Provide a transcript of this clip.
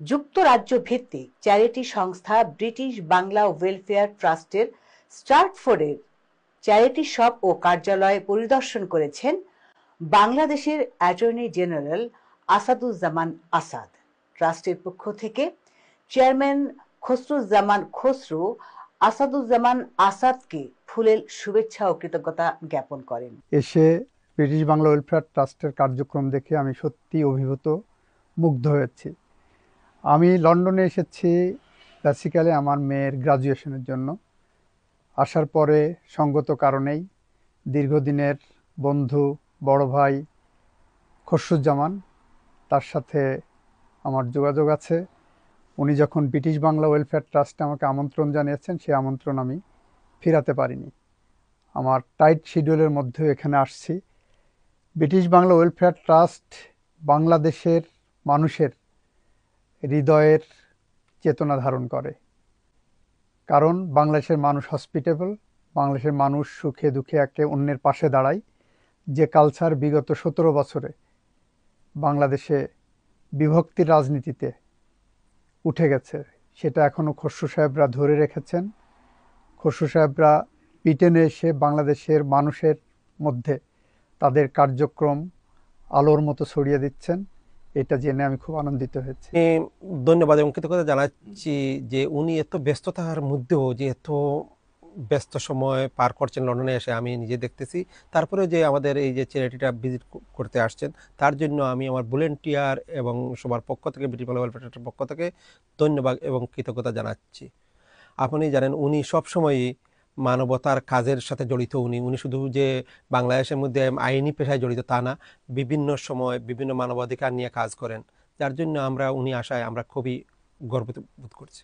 যুক্তরাজ্য ভিত্তিক চ্যারিটি সংস্থা ব্রিটিশ বাংলা ওয়েলফেয়ার ট্রাস্টের স্ট্রাটফোর্ডের চ্যারিটি শপ ও কার্যালয় পরিদর্শন করেছেন বাংলাদেশের অ্যাটর্নি জেনারেল আসাদুজ্জামান আসাদ। ট্রাস্টের পক্ষ থেকে চেয়ারম্যান খসরুজ্জামান খসরু আসাদুজ্জামান আসাদকে ফুলেল শুভেচ্ছা ও কৃতজ্ঞতা জ্ঞাপন করেন। এসে ব্রিটিশ বাংলা ওয়েলফেয়ার ট্রাস্টের কার্যক্রম দেখে আমি সত্যি অভিভূত, মুগ্ধ হয়েছি। আমি লন্ডনে এসেছি বেসিক্যালি আমার মেয়ের গ্রাজুয়েশনের জন্য। আসার পরে সঙ্গত কারণেই দীর্ঘদিনের বন্ধু বড় ভাই খসরুজ্জামান, তার সাথে আমার যোগাযোগ আছে। উনি যখন ব্রিটিশ বাংলা ওয়েলফেয়ার ট্রাস্টে আমাকে আমন্ত্রণ জানিয়েছেন, সেই আমন্ত্রণ আমি ফেরাতে পারিনি। আমার টাইট শিডিউলের মধ্যেও এখানে আসছি। ব্রিটিশ বাংলা ওয়েলফেয়ার ট্রাস্ট বাংলাদেশের মানুষের হৃদয়ের চেতনা ধারণ করে, কারণ বাংলাদেশের মানুষ হসপিটেবল, বাংলাদেশের মানুষ সুখে দুঃখে একে অন্যের পাশে দাঁড়ায়। যে কালচার বিগত 17 বছরে বাংলাদেশে বিভক্তির রাজনীতিতে উঠে গেছে, সেটা এখনও খসরু সাহেবরা ধরে রেখেছেন। খসরু সাহেবরা ব্রিটেনে এসে বাংলাদেশের মানুষের মধ্যে তাদের কার্যক্রম আলোর মতো ছড়িয়ে দিচ্ছেন। এটা জেনে আমি খুব আনন্দিত হয়েছি। ধন্যবাদ এবং কৃতজ্ঞতা জানাচ্ছি যে উনি এত ব্যস্ততার মধ্যেও যে এত ব্যস্ত সময় পার করছেন লন্ডনে এসে, আমি নিজে দেখতেছি। তারপরে যে আমাদের এই যে চ্যারিটিটা ভিজিট করতে আসছেন, তার জন্য আমি আমার ভলেন্টিয়ার এবং সবার পক্ষ থেকে, ব্রিটিশ বাংলা ওয়েলফেয়ার ট্রাস্টের পক্ষ থেকে ধন্যবাদ এবং কৃতজ্ঞতা জানাচ্ছি। আপনি জানেন উনি সবসময়ই মানবতার কাজের সাথে জড়িত। উনি শুধু যে বাংলাদেশের মধ্যে আইনি পেশায় জড়িত তা না, বিভিন্ন সময় বিভিন্ন মানবাধিকার নিয়ে কাজ করেন, যার জন্য উনি আসায় আমরা খুবই গর্বিত বোধ করছি।